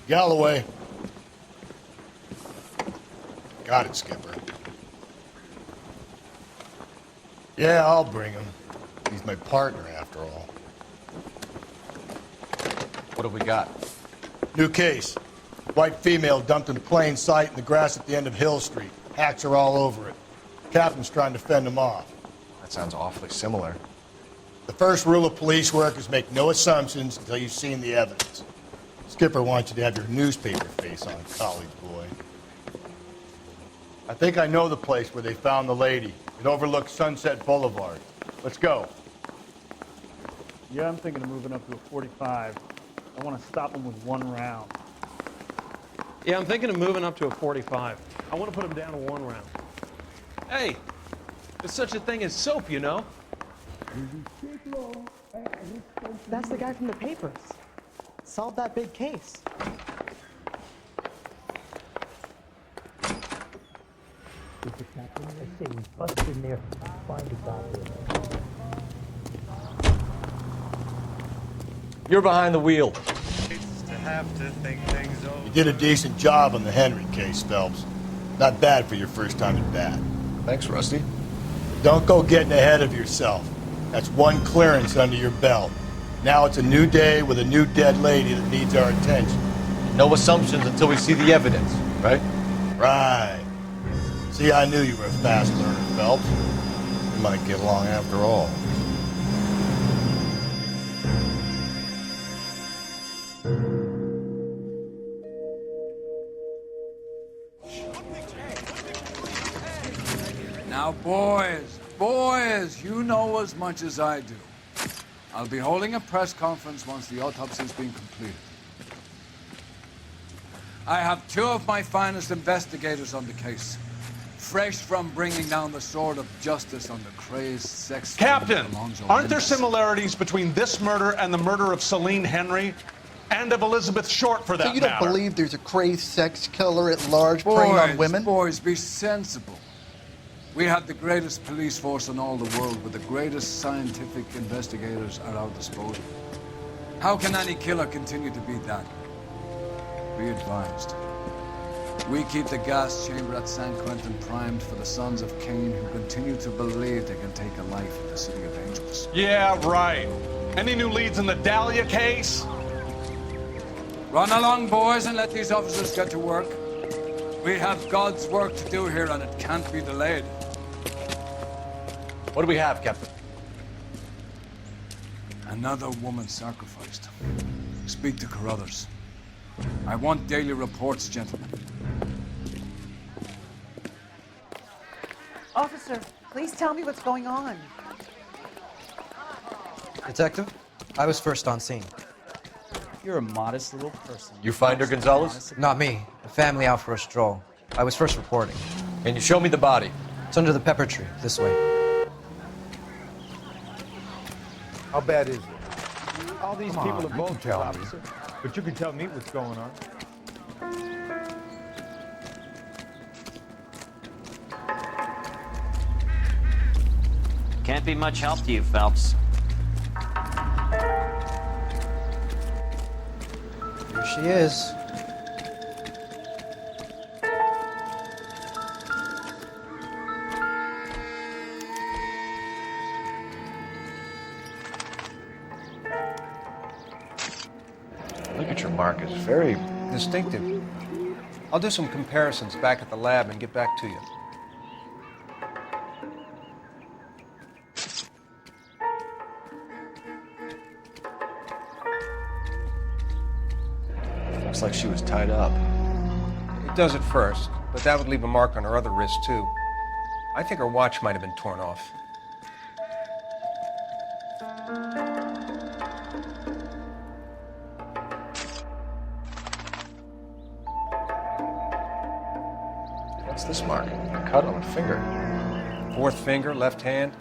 Galloway. Got it, Skipper. Yeah, I'll bring him. He's my partner, after all. What have we got? New case. White female dumped in plain sight in the grass at the end of Hill Street. Hacks are all over it. Captain's trying to fend them off. That sounds awfully similar. The first rule of police work is make no assumptions until you've seen the evidence. Skipper wants you to have your newspaper face on, college boy. I think I know the place where they found the lady. It overlooks Sunset Boulevard. Let's go. Yeah, I'm thinking of moving up to a 45. I want to stop him with one round. Yeah, I'm thinking of moving up to a 45. I want to put him down to one round. Hey, there's such a thing as soap, you know? That's the guy from the papers. Solved that big case. Mr. Captain, I say we bust in there, find a copy. You're behind the wheel. You did a decent job on the Henry case, Phelps. Not bad for your first time at bat. Thanks, Rusty. Don't go getting ahead of yourself. That's one clearance under your belt. Now it's a new day with a new dead lady that needs our attention. No assumptions until we see the evidence, right? Right. See, I knew you were a fast learner, Phelps. We might get along after all. Now, boys, you know as much as I do. I'll be holding a press conference once the autopsy's been completed. I have two of my finest investigators on the case, fresh from bringing down the sword of justice on the crazed sex... Captain, aren't there similarities between this murder and the murder of Celine Henry? And of Elizabeth Short, for that matter? So you don't believe there's a crazed sex killer at large preying on women? Boys, be sensible. We have the greatest police force in all the world, with the greatest scientific investigators at our disposal. How can any killer continue to beat that? Be advised. We keep the gas chamber at San Quentin primed for the sons of Cain who continue to believe they can take a life in the City of Angels. Yeah, right. Any new leads in the Dahlia case? Run along, boys, and let these officers get to work. We have God's work to do here, and it can't be delayed. What do we have, Captain? Another woman sacrificed. Speak to Carruthers. I want daily reports, gentlemen. Officer, please tell me what's going on. Detective, I was first on scene. You're a modest little person. You find her, Gonzalez? Not me. A family out for a stroll. I was first reporting. Can you show me the body? It's under the pepper tree, this way. How bad is it? All these people are both officer, but you can tell me what's going on. Can't be much help to you, Phelps. Here she is. Look at your mark. It's very distinctive. I'll do some comparisons back at the lab and get back to you. Looks like she was tied up. It does at first, but that would leave a mark on her other wrist, too. I think her watch might have been torn off. What's this mark? A cut on a finger. Fourth finger, left hand,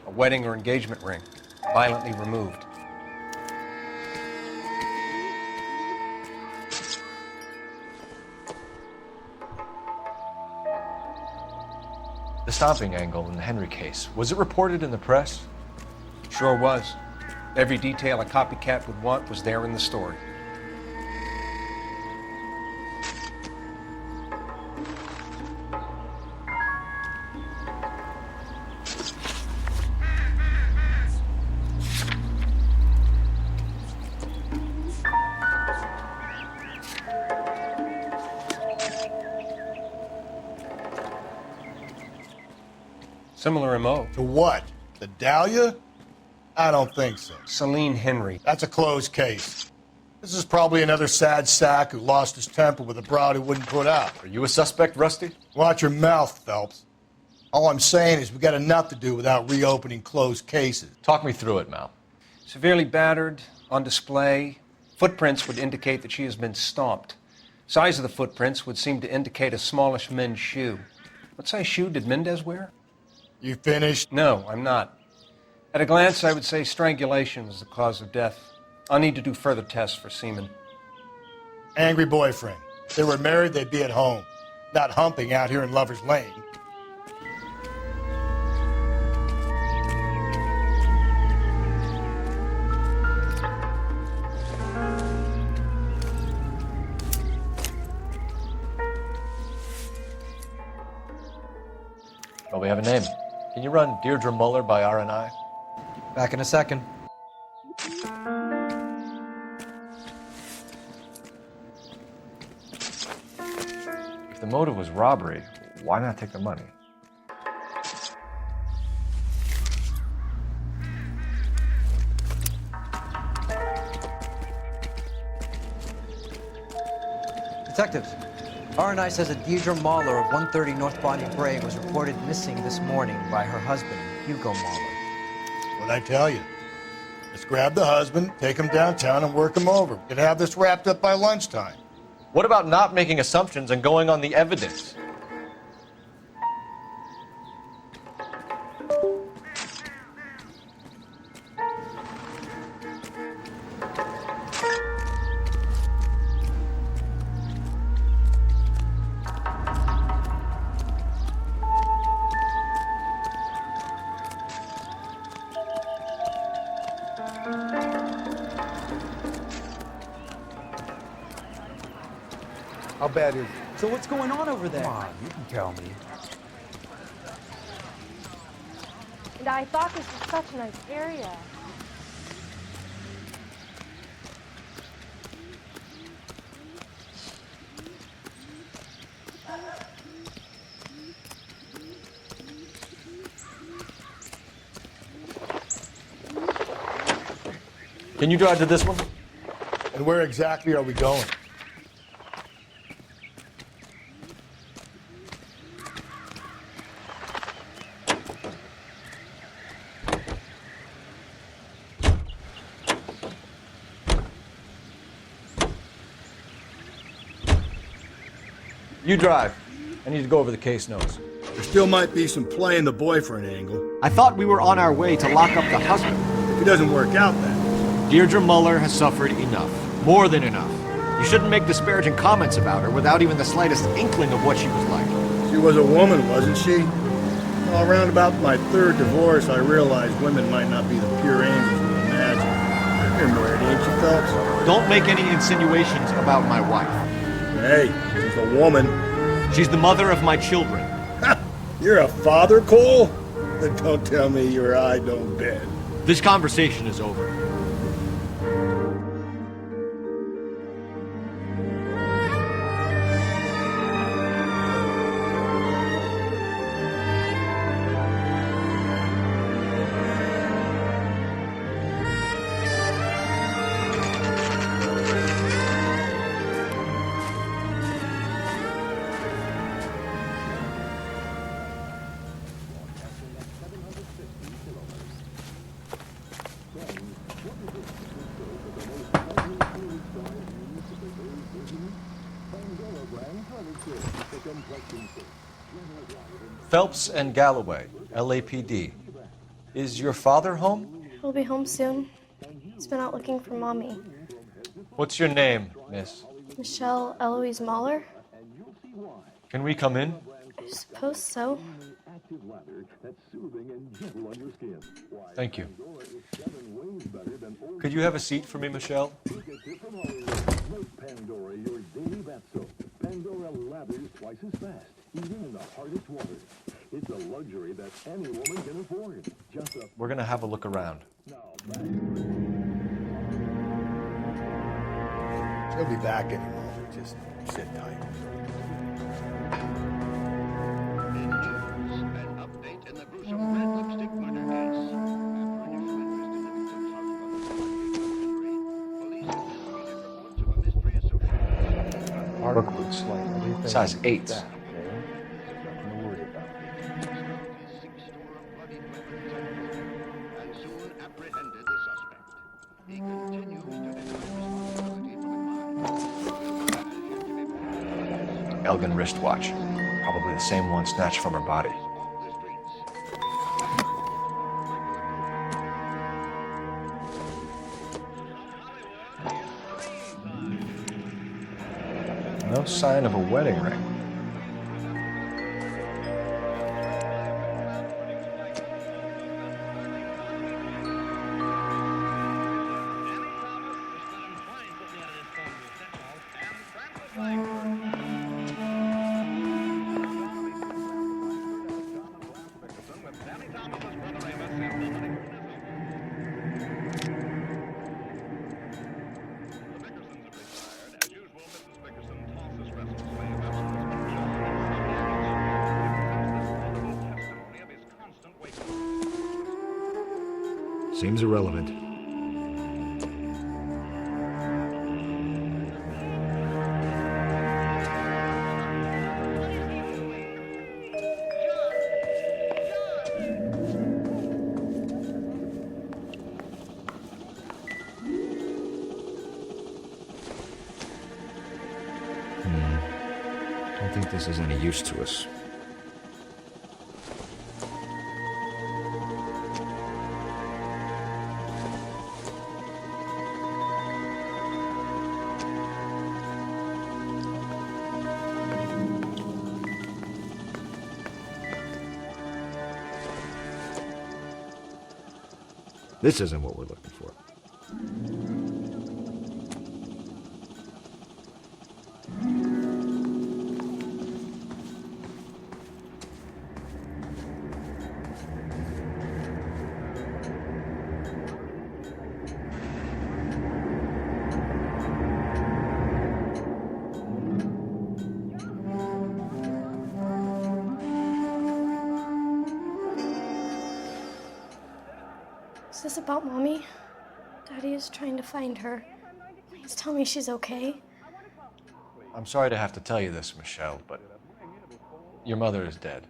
a wedding or engagement ring, violently removed. The stomping angle in the Henry case, was it reported in the press? Sure was. Every detail a copycat would want was there in the story. Similar MO. To what? The Dahlia? I don't think so. Celine Henry. That's a closed case. This is probably another sad sack who lost his temper with a broad he wouldn't put out. Are you a suspect, Rusty? Watch your mouth, Phelps. All I'm saying is we got enough to do without reopening closed cases. Talk me through it, Mal. Severely battered, on display. Footprints would indicate that she has been stomped. Size of the footprints would seem to indicate a smallish men's shoe. What size shoe did Mendez wear? You finished? No, I'm not. At a glance, I would say strangulation was the cause of death. I'll need to do further tests for semen. Angry boyfriend. If they were married, they'd be at home, not humping out here in Lover's Lane. Well, we have a name. Can you run Deirdre Muller by RNI? Back in a second. If the motive was robbery, why not take the money? Detectives, RNI says that Deirdre Mahler of 130 North Bonnie Brae was reported missing this morning by her husband, Hugo Mahler. What'd I tell you? Let's grab the husband, take him downtown, and work him over. We could have this wrapped up by lunchtime. What about not making assumptions and going on the evidence? How bad is it? So what's going on over there? Come on, you can tell me. And I thought this was such a nice area. Can you drive to this one? And where exactly are we going? You drive. I need to go over the case notes. There still might be some playing the boyfriend angle. I thought we were on our way to lock up the husband. If it doesn't work out then. Deirdre Muller has suffered enough. More than enough. You shouldn't make disparaging comments about her without even the slightest inkling of what she was like. She was a woman, wasn't she? Well, around about my third divorce, I realized women might not be the pure angels we imagine. You're married, ain't you, Phelps? Don't make any insinuations about my wife. Hey, she's a woman. She's the mother of my children. You're a father, Cole? Then don't tell me your eye don't bend. This conversation is over. Phelps and Galloway, LAPD. Is your father home? He'll be home soon. He's been out looking for Mommy. What's your name, miss? Michelle Eloise Mahler? Can we come in? I suppose so. Thank you. Could you have a seat for me, Michelle? Pandora lathers twice as fast, even in the hardest water. It's a luxury that any woman can afford. Just a... We're gonna have a look around. She'll be back any moment. Just sit tight. Brookwood slightly. Size 8. Elgin wristwatch. Probably the same one snatched from her body. No sign of a wedding ring. Seems irrelevant. Don't think this is any use to us. This isn't what we're looking for. Is this about Mommy? Daddy is trying to find her. Please tell me she's okay. I'm sorry to have to tell you this, Michelle, but your mother is dead.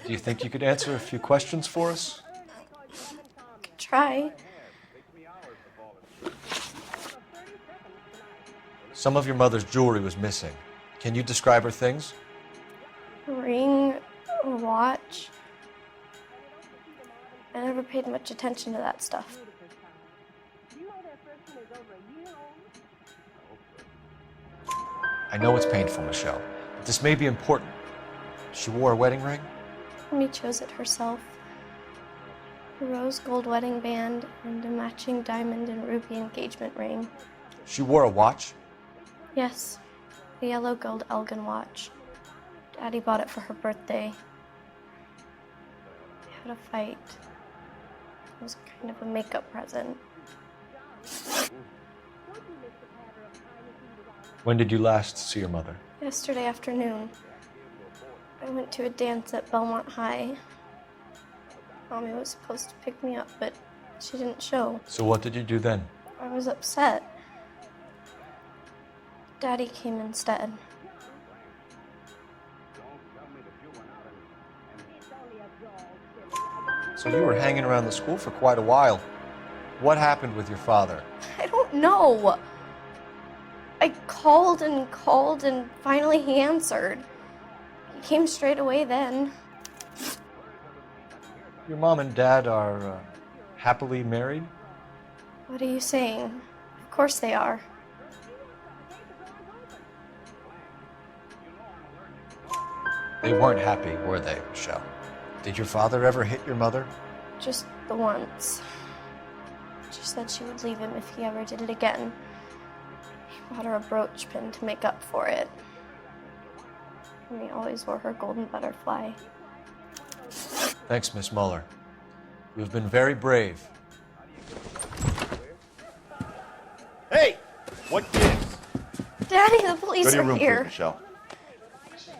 Do you think you could answer a few questions for us? Could try. Some of your mother's jewelry was missing. Can you describe her things? A ring, a watch. I never paid much attention to that stuff. I know it's painful, Michelle, but this may be important. She wore a wedding ring? Mommy chose it herself. A rose gold wedding band and a matching diamond and ruby engagement ring. She wore a watch? Yes, a yellow gold Elgin watch. Daddy bought it for her birthday. They had a fight. It was kind of a makeup present. When did you last see your mother? Yesterday afternoon. I went to a dance at Belmont High. Mommy was supposed to pick me up, but she didn't show. So what did you do then? I was upset. Daddy came instead. So you were hanging around the school for quite a while. What happened with your father? I don't No. I called and called, and finally he answered. He came straight away then. Your mom and dad are happily married? What are you saying? Of course they are. They weren't happy, were they, Michelle? Did your father ever hit your mother? Just the once. She said she would leave him if he ever did it again. He bought her a brooch pin to make up for it. And he always wore her golden butterfly. Thanks, Miss Muller. You've been very brave. Hey! What gives? Daddy, the police Go to your are room, here. please, Michelle.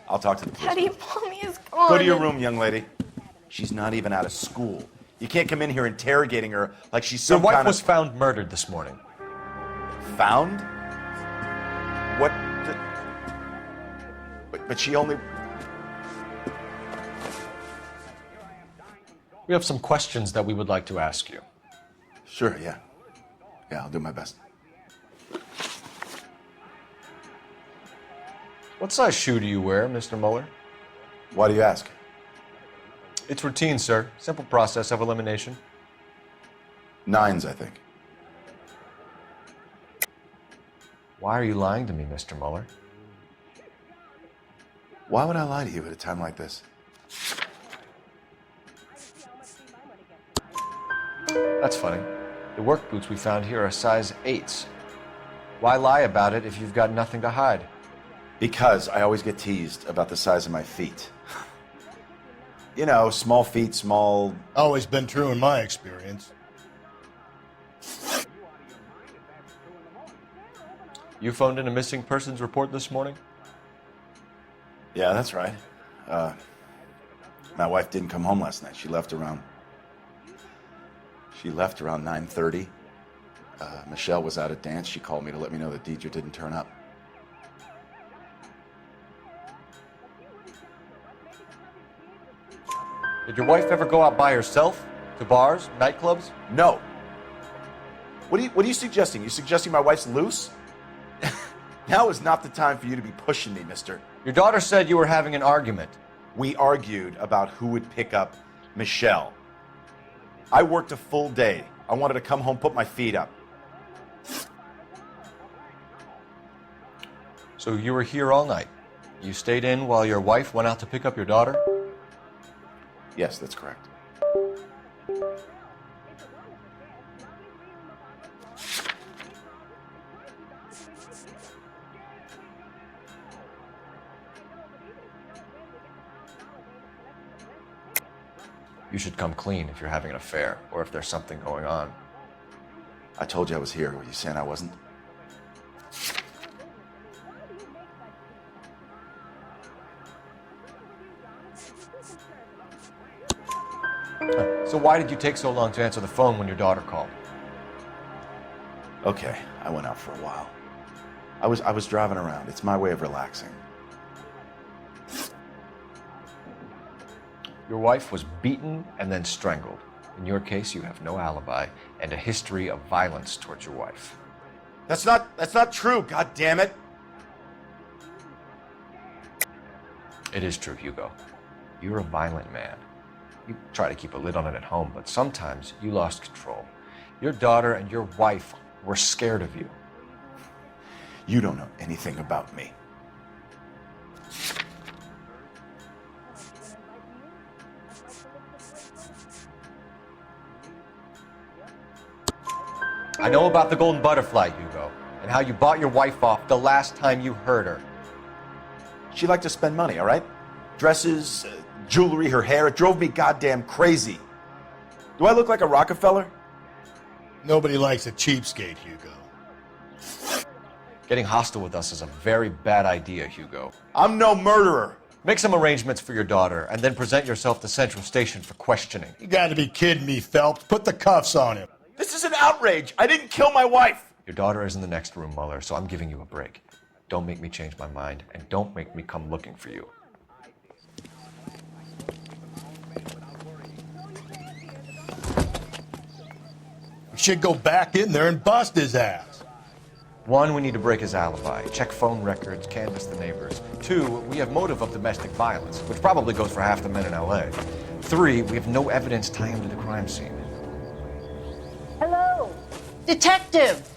I'll talk to the police. Daddy, Mommy is gone. Go to your room, young lady. She's not even out of school. You can't come in here interrogating her like she's some Your wife kind was of... found murdered this morning. Found? What? But she only... We have some questions that we would like to ask you. Sure, yeah. Yeah, I'll do my best. What size shoe do you wear, Mr. Muller? Why do you ask? It's routine, sir. Simple process of elimination. 9s, I think. Why are you lying to me, Mr. Muller? Why would I lie to you at a time like this? That's funny. The work boots we found here are size 8s. Why lie about it if you've got nothing to hide? Because I always get teased about the size of my feet. You know, small feet, small... Always been true in my experience. You phoned in a missing persons report this morning? Yeah, that's right. My wife didn't come home last night. She left around 9:30. Michelle was out at dance. She called me to let me know that Deidre didn't turn up. Did your wife ever go out by herself? To bars, nightclubs? No. What are you suggesting? You suggesting my wife's loose? Now is not the time for you to be pushing me, mister. Your daughter said you were having an argument. We argued about who would pick up Michelle. I worked a full day. I wanted to come home, put my feet up. So you were here all night. You stayed in while your wife went out to pick up your daughter? Yes, that's correct. You should come clean if you're having an affair or if there's something going on. I told you I was here. Were you saying I wasn't? So why did you take so long to answer the phone when your daughter called? Okay, I went out for a while. I was driving around. It's my way of relaxing. Your wife was beaten and then strangled. In your case, you have no alibi and a history of violence towards your wife. That's not true, god damn it. It is true, Hugo. You're a violent man. You try to keep a lid on it at home, but sometimes you lost control. Your daughter and your wife were scared of you. You don't know anything about me. I know about the golden butterfly, Hugo, and how you bought your wife off the last time you heard her. She liked to spend money, all right? Dresses, jewelry, her hair. It drove me goddamn crazy. Do I look like a Rockefeller? Nobody likes a cheapskate, Hugo. Getting hostile with us is a very bad idea, Hugo. I'm no murderer. Make some arrangements for your daughter, and then present yourself to Central Station for questioning. You gotta be kidding me, Phelps. Put the cuffs on him. This is an outrage. I didn't kill my wife. Your daughter is in the next room, Muller, so I'm giving you a break. Don't make me change my mind, and don't make me come looking for you. We should go back in there and bust his ass. 1, we need to break his alibi, check phone records, canvass the neighbors. 2, we have motive of domestic violence, which probably goes for half the men in LA. 3, we have no evidence tying him to the crime scene. Hello? Detective!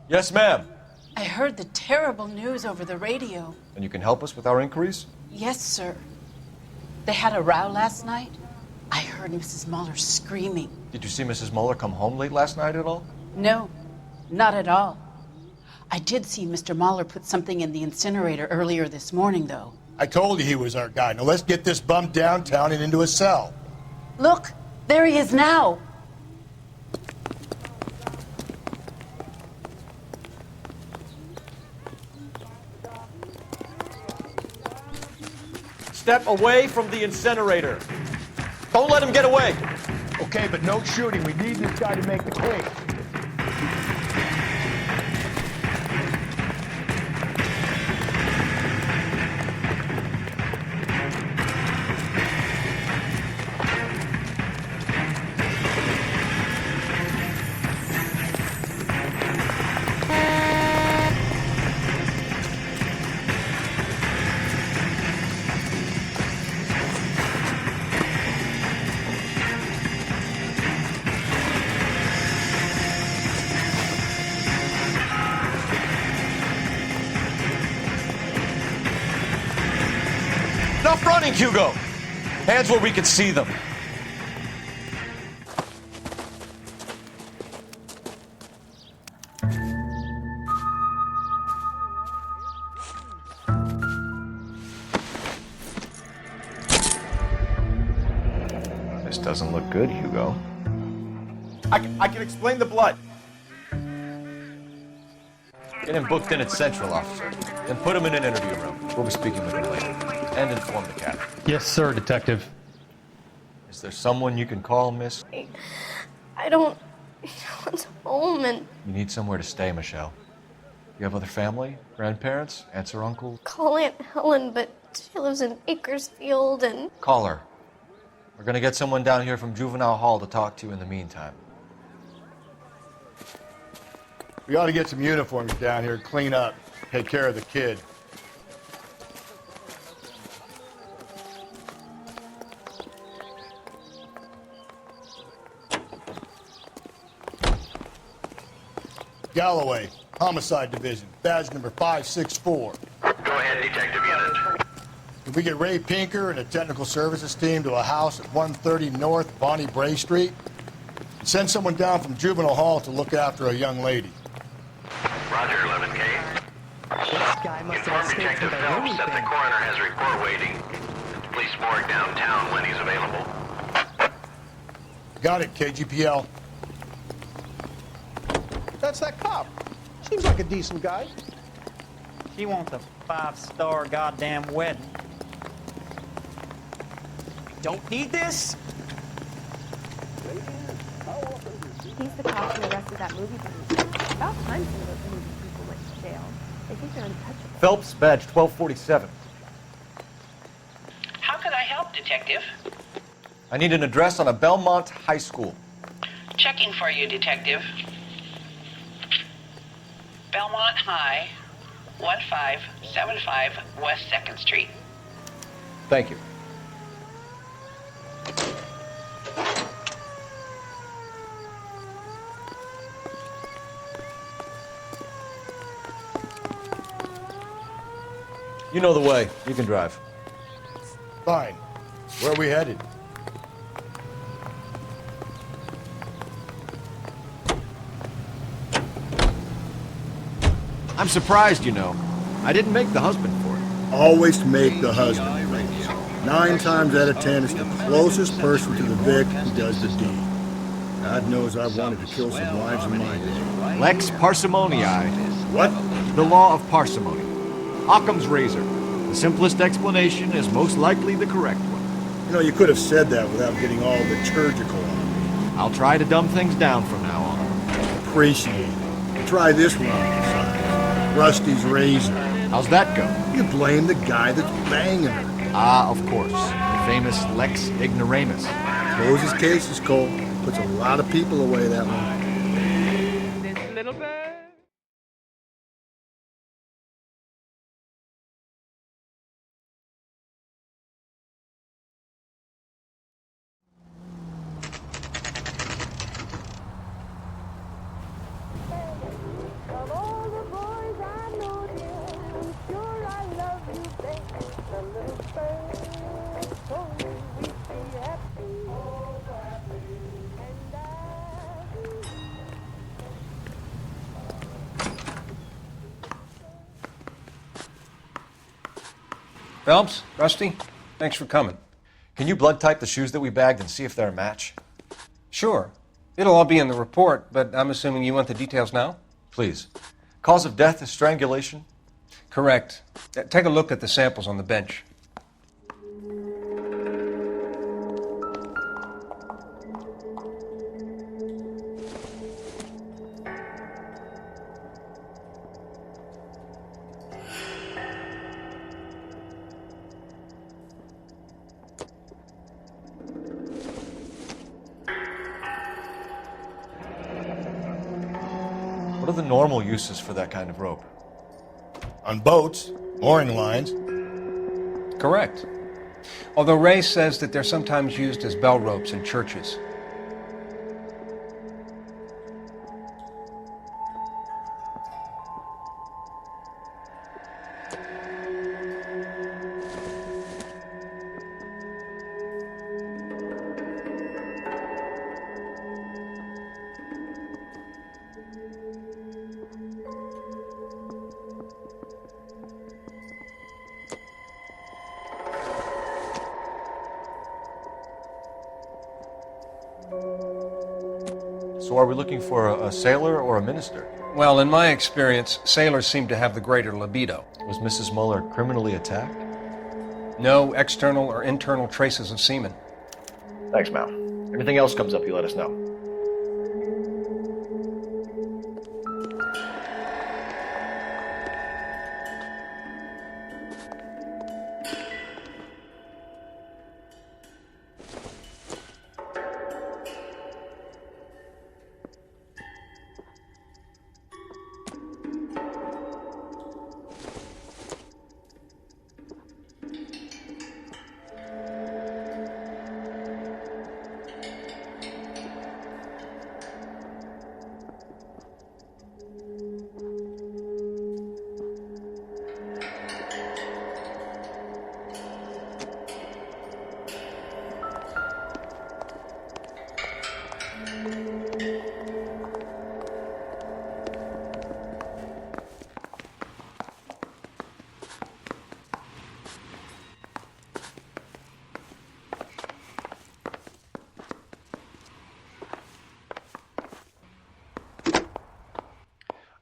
Yes, ma'am. I heard the terrible news over the radio. And you can help us with our inquiries? Yes, sir. They had a row last night. I heard Mrs. Muller screaming. Did you see Mrs. Muller come home late last night at all? No, not at all. I did see Mr. Muller put something in the incinerator earlier this morning, though. I told you he was our guy. Now let's get this bum downtown and into a cell. Look, there he is now. Step away from the incinerator. Don't let him get away. Okay, but no shooting. We need this guy to make the case. Enough running, Hugo! Hands where we can see them. This doesn't look good, Hugo. I can explain the blood. Get him booked in at Central, officer. Then put him in an interview room. We'll be speaking with him later. And inform the captain. Yes, sir, Detective. Is there someone you can call, miss? I don't want home, and You need somewhere to stay, Michelle. You have other family? Grandparents? Aunts or uncles? call Aunt Helen, but she lives in Bakersfield, and Call her. We're gonna get someone down here from Juvenile Hall to talk to you in the meantime. We ought to get some uniforms down here, clean up, take care of the kid. Galloway, Homicide Division, badge number 564. Go ahead, Detective Unit. Can we get Ray Pinker and a technical services team to a house at 130 North Bonnie Bray Street? And send someone down from Juvenile Hall to look after a young lady. Roger, 11K. This guy must have Inform escaped Detective from the Phelps Looney that the Bin. coroner has a report waiting at the police morgue downtown when he's available. Got it, KGPL. That's that cop. Seems like a decent guy. She wants a 5-star goddamn wedding. Don't need this? He's the cop who arrested that movie producer. About time some of those movie people went to jail. They think they're untouchable. Phelps, badge 1247. How can I help, Detective? I need an address on a Belmont High School. Checking for you, Detective. Belmont High, 1575 West 2nd Street. Thank you. You know the way. You can drive. Fine. Where are we headed? I'm surprised, you know. I didn't make the husband for it. Always make the husband. 9 times out of 10, it's the closest person to the Vic who does the deed. God knows I've wanted to kill some wives in my day. Lex parsimoniae. What? The law of parsimony. Occam's razor. The simplest explanation is most likely the correct one. You know, you could have said that without getting all liturgical on me. I'll try to dumb things down from now on. Appreciate it. Try this one on the side. Rusty's razor. How's that go? You blame the guy that's banging her. Ah, of course. The famous Lex Ignoramus. Close his cases, Cole. Puts a lot of people away, that one. Phelps, Rusty, thanks for coming. Can you blood type the shoes that we bagged and see if they're a match? Sure. It'll all be in the report, but I'm assuming you want the details now? Please. Cause of death is strangulation? Correct. Take a look at the samples on the bench. What are the normal uses for that kind of rope? On boats, mooring lines. Correct. Although Ray says that they're sometimes used as bell ropes in churches. So are we looking for a sailor or a minister? Well, in my experience, sailors seem to have the greater libido. Was Mrs. Muller criminally attacked? No external or internal traces of semen. Thanks, Mal. Anything else comes up, you let us know.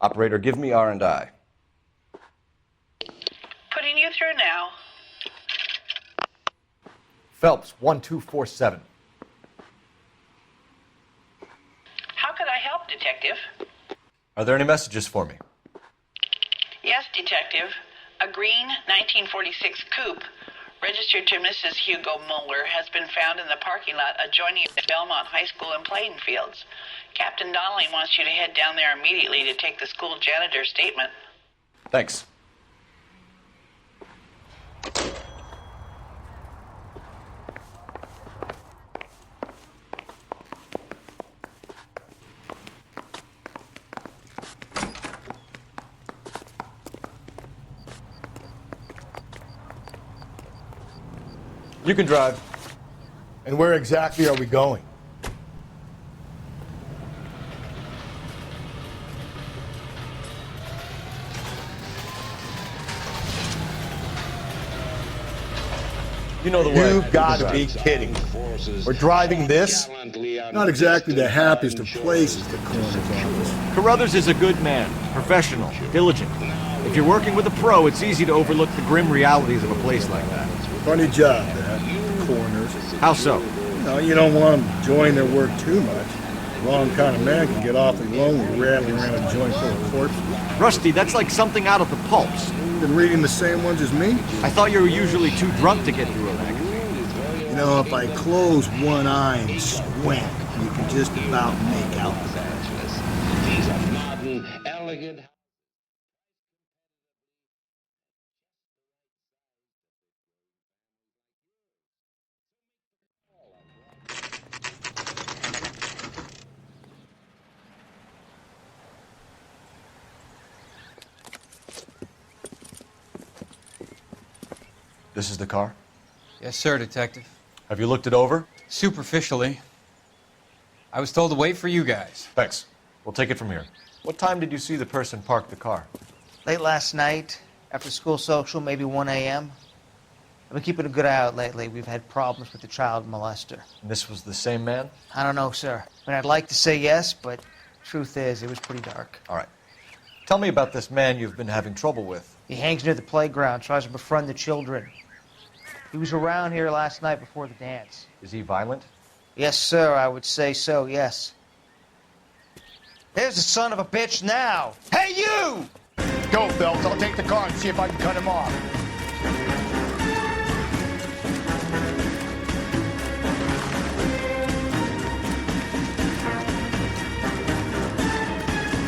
Operator, give me R&I. Putting you through now. Phelps, 1247. How could I help, Detective? Are there any messages for me? Yes, Detective. A green 1946 coupe registered to Mrs. Hugo Muller has been found in the parking lot adjoining the Belmont High School and playing fields. Captain Donnelly wants you to head down there immediately to take the school janitor's statement. Thanks. You can drive. And where exactly are we going? You know the way. You've got to be kidding. We're driving this? Not exactly the happiest of places, the coroner's office. Carruthers is a good man, professional, diligent. If you're working with a pro, it's easy to overlook the grim realities of a place like that. Funny job, that. Coroners. How so? No, you don't want them enjoying their work too much. The wrong kind of man can get awfully lonely rattling around a joint full of corpses. Rusty, that's like something out of the pulps. Been reading the same ones as me? I thought you were usually too drunk to get through a magazine. You know, if I close one eye and squint, you can just about make out the back. These are modern, elegant. This is the car? Yes, sir, Detective. Have you looked it over? Superficially. I was told to wait for you guys. Thanks. We'll take it from here. What time did you see the person park the car? Late last night, after school social, maybe 1 a.m. I've been keeping a good eye out lately. We've had problems with the child molester. And this was the same man? I don't know, sir. I mean, I'd like to say yes, but truth is, it was pretty dark. All right. Tell me about this man you've been having trouble with. He hangs near the playground, tries to befriend the children. He was around here last night before the dance. Is he violent? Yes, sir, I would say so, yes. There's the son of a bitch now. Hey, you! Go, Phelps. I'll take the car and see if I can cut him off.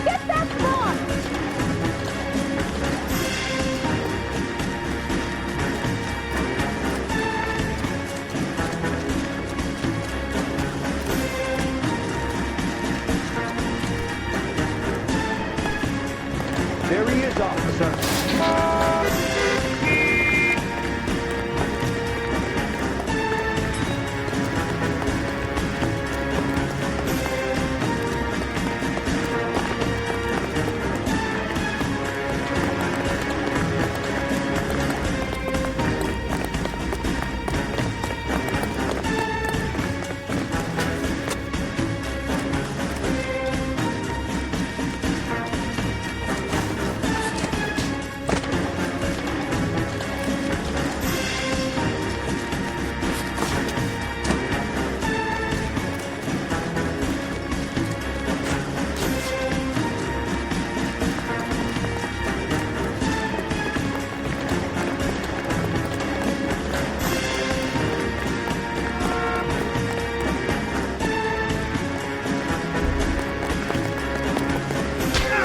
Get that car! There he is, officer.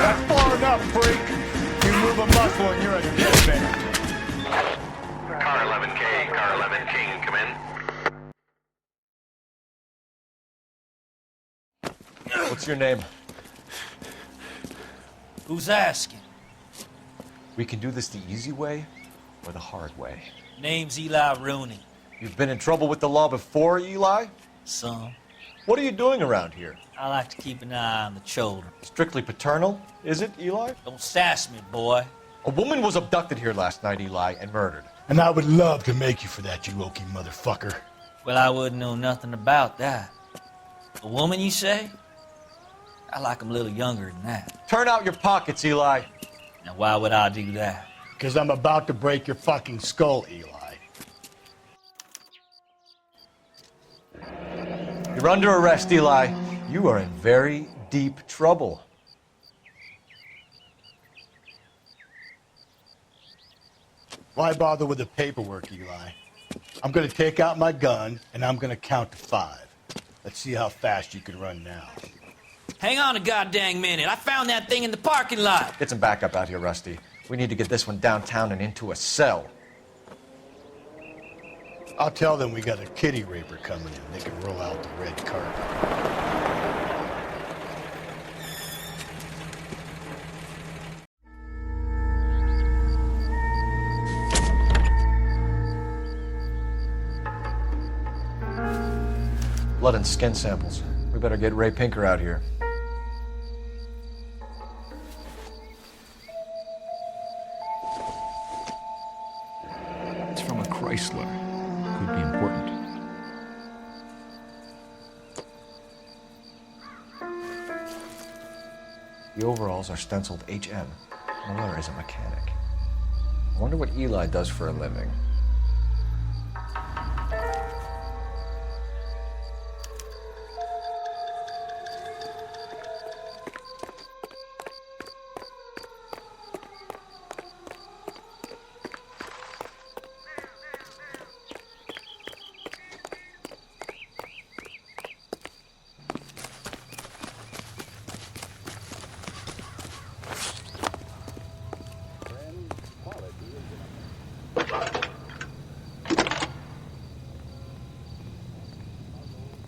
That's far enough, freak. You move a muscle and you're a dead man. Car 11K, Car 11 King, come in. What's your name? Who's asking? We can do this the easy way or the hard way. Name's Eli Rooney. You've been in trouble with the law before, Eli? Some. What are you doing around here? I like to keep an eye on the children. Strictly paternal, is it, Eli? Don't sass me, boy. A woman was abducted here last night, Eli, and murdered. And I would love to make you for that, you Okie motherfucker. Well, I wouldn't know nothing about that. A woman, you say? I like 'em a little younger than that. Turn out your pockets, Eli. Now, why would I do that? Because I'm about to break your fucking skull, Eli. You're under arrest, Eli. You are in very deep trouble. Why bother with the paperwork, Eli? I'm gonna take out my gun, and I'm gonna count to 5. Let's see how fast you can run now. Hang on a goddamn minute. I found that thing in the parking lot. Get some backup out here, Rusty. We need to get this one downtown and into a cell. I'll tell them we got a kitty raper coming in. They can roll out the red carpet. Blood and skin samples. We better get Ray Pinker out here. It's from a Chrysler. Could be important. The overalls are stenciled HM. Muller is a mechanic. I wonder what Eli does for a living.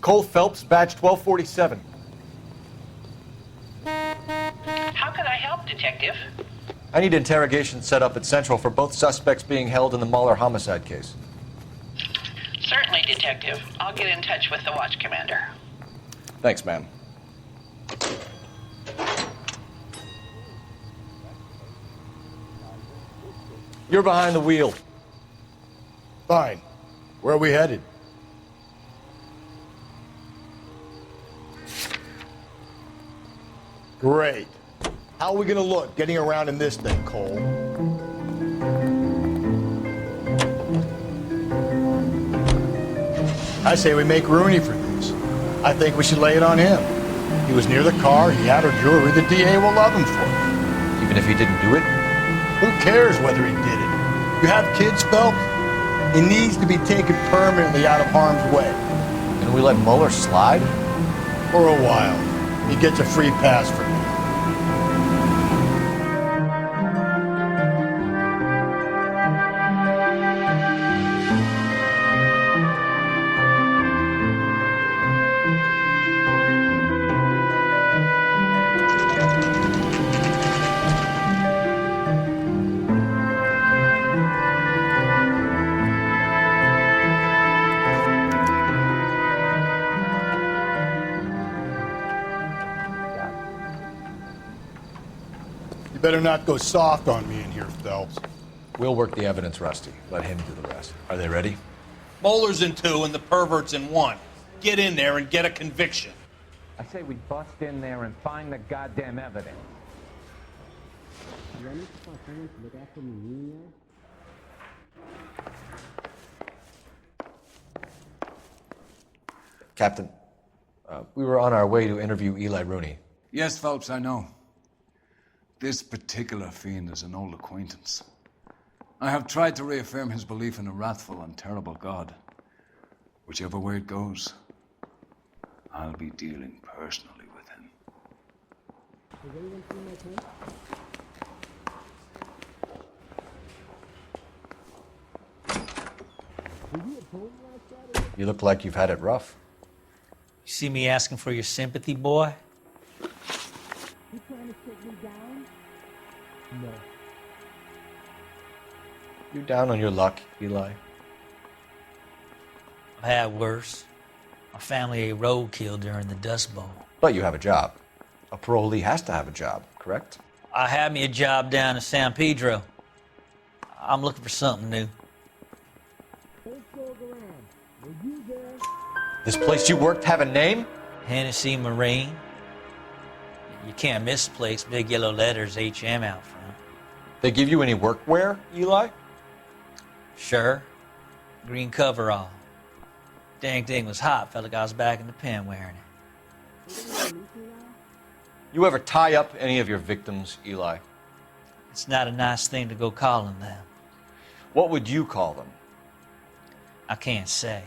Cole Phelps, badge 1247. How can I help, Detective? I need interrogations set up at Central for both suspects being held in the Muller homicide case. Certainly, Detective. I'll get in touch with the watch commander. Thanks, ma'am. You're behind the wheel. Fine. Where are we headed? Great. How are we gonna look getting around in this thing, Cole? I say we make Rooney for this. I think we should lay it on him. He was near the car, he had her jewelry, the DA will love him for it. Even if he didn't do it? Who cares whether he did it? You have kids, Phelps? He needs to be taken permanently out of harm's way. Can we let Muller slide? For a while. He gets a free pass for me. Better not go soft on me in here, Phelps. We'll work the evidence, Rusty. Let him do the rest. Are they ready? Moeller's in 2 and the pervert's in 1. Get in there and get a conviction. I say we bust in there and find the goddamn evidence. Captain, we were on our way to interview Eli Rooney. Yes, Phelps, I know. This particular fiend is an old acquaintance. I have tried to reaffirm his belief in a wrathful and terrible God. Whichever way it goes, I'll be dealing personally with him. You look like you've had it rough. You see me asking for your sympathy, boy? You trying to take me down? No. You down on your luck, Eli? I've had worse. My family ate roadkill during the Dust Bowl. But you have a job. A parolee has to have a job, correct? I had me a job down in San Pedro. I'm looking for something new. This place you worked have a name? Hennessy Marine. You can't miss the place. Big yellow letters, HM out front. They give you any workwear, Eli? Sure. Green coverall. Dang thing was hot. Felt like I was back in the pen wearing it. You ever tie up any of your victims, Eli? It's not a nice thing to go calling them. What would you call them? I can't say.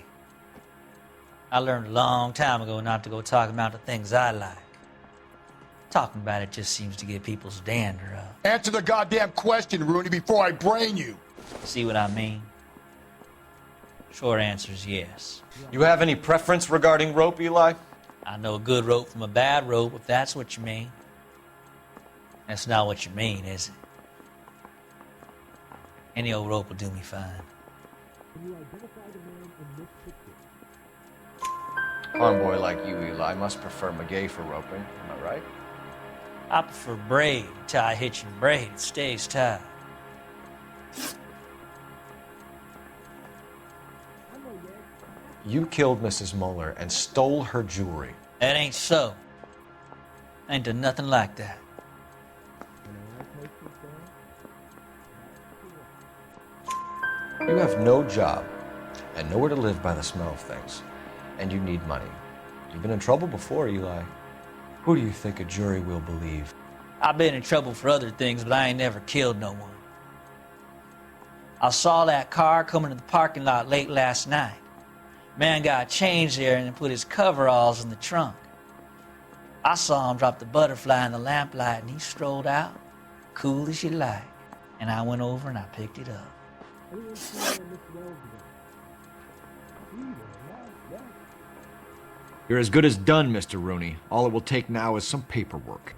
I learned a long time ago not to go talking about the things I like. Talking about it just seems to get people's dander up. Answer the goddamn question, Rooney, before I brain you. See what I mean? Short answer is yes. You have any preference regarding rope, Eli? I know a good rope from a bad rope, if that's what you mean. That's not what you mean, is it? Any old rope will do me fine. Convoy like you, Eli, must prefer McGay for roping. Am I right? I prefer braid. Tie hitch and braid. It stays tied. You killed Mrs. Muller and stole her jewelry. That ain't so. I ain't done nothing like that. You have no job and nowhere to live by the smell of things. And you need money. You've been in trouble before, Eli. Who do you think a jury will believe? I've been in trouble for other things, but I ain't never killed no one. I saw that car coming to the parking lot late last night. Man got changed there and then put his coveralls in the trunk. I saw him drop the butterfly in the lamplight and he strolled out, cool as you like. And I went over and I picked it up. You're as good as done, Mr. Rooney. All it will take now is some paperwork.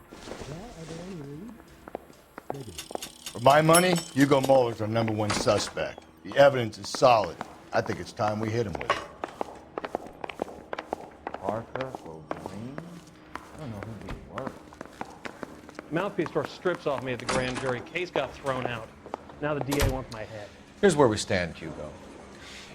For my money, Hugo Muller's our #1 suspect. The evidence is solid. I think it's time we hit him with it. Parker, O'Brien? I don't know who these were. Mouthpiece tore strips off me at the grand jury. Case got thrown out. Now the DA wants my head. Here's where we stand, Hugo.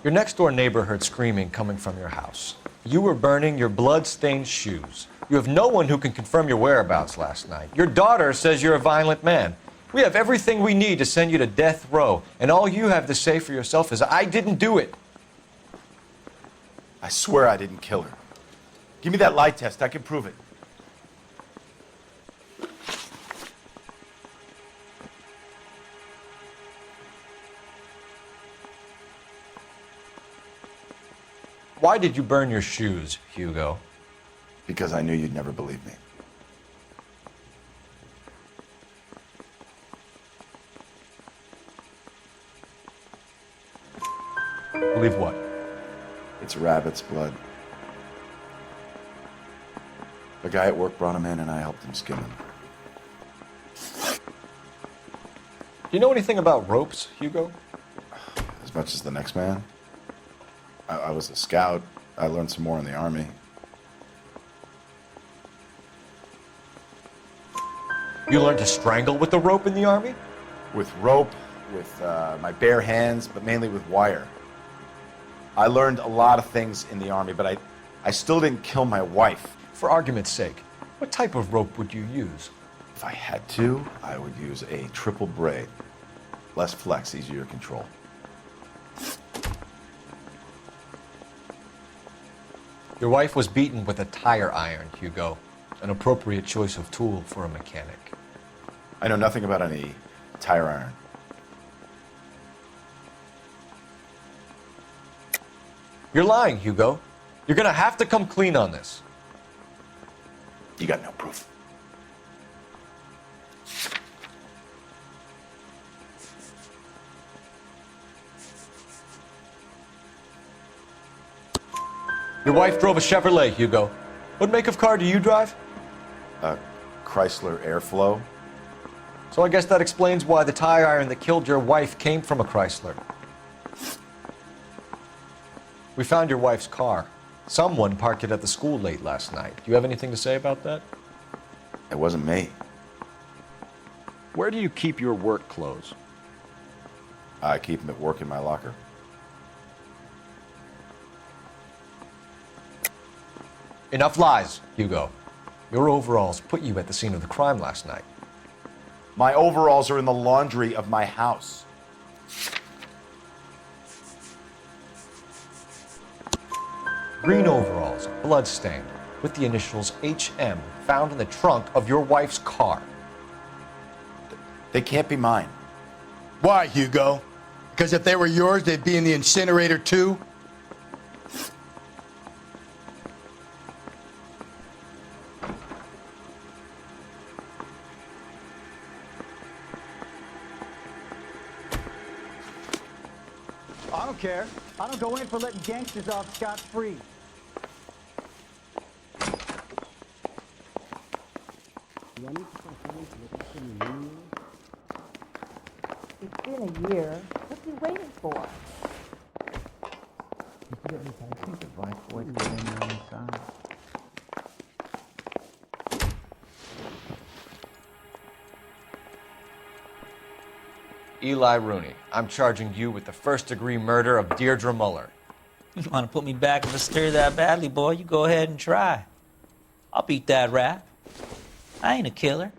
Your next-door neighbor heard screaming coming from your house. You were burning your blood-stained shoes. You have no one who can confirm your whereabouts last night. Your daughter says you're a violent man. We have everything we need to send you to death row, and all you have to say for yourself is, I didn't do it. I swear I didn't kill her. Give me that lie test. I can prove it. Why did you burn your shoes, Hugo? Because I knew you'd never believe me. Believe what? It's rabbit's blood. The guy at work brought him in and I helped him skin him. Do you know anything about ropes, Hugo? As much as the next man. I was a scout. I learned some more in the Army. You learned to strangle with the rope in the Army? With rope, with my bare hands, but mainly with wire. I learned a lot of things in the Army, but I still didn't kill my wife. For argument's sake, what type of rope would you use? If I had to, I would use a triple braid. Less flex, easier to control. Your wife was beaten with a tire iron, Hugo. An appropriate choice of tool for a mechanic. I know nothing about any tire iron. You're lying, Hugo. You're gonna have to come clean on this. You got no proof. Your wife drove a Chevrolet, Hugo. What make of car do you drive? A Chrysler Airflow. So I guess that explains why the tire iron that killed your wife came from a Chrysler. We found your wife's car. Someone parked it at the school late last night. Do you have anything to say about that? It wasn't me. Where do you keep your work clothes? I keep them at work in my locker. Enough lies, Hugo. Your overalls put you at the scene of the crime last night. My overalls are in the laundry of my house. Green overalls, blood-stained, with the initials HM found in the trunk of your wife's car. They can't be mine. Why, Hugo? Because if they were yours, they'd be in the incinerator too? I don't care. I don't go in for letting gangsters off scot-free. It's been a year. What's he waiting for? I think the vice boys get in there on the side. Eli Rooney, I'm charging you with the first-degree murder of Deirdre Muller. You want to put me back in the stir that badly, boy? You go ahead and try. I'll beat that rap. I ain't a killer.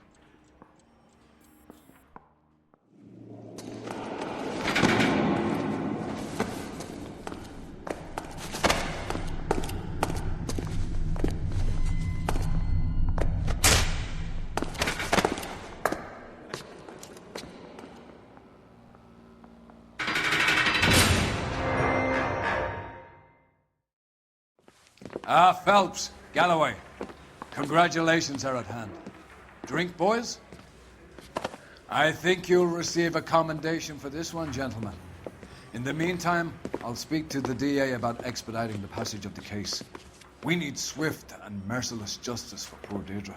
Phelps, Galloway, congratulations are at hand. Drink, boys? I think you'll receive a commendation for this one, gentlemen. In the meantime, I'll speak to the DA about expediting the passage of the case. We need swift and merciless justice for poor Deirdre.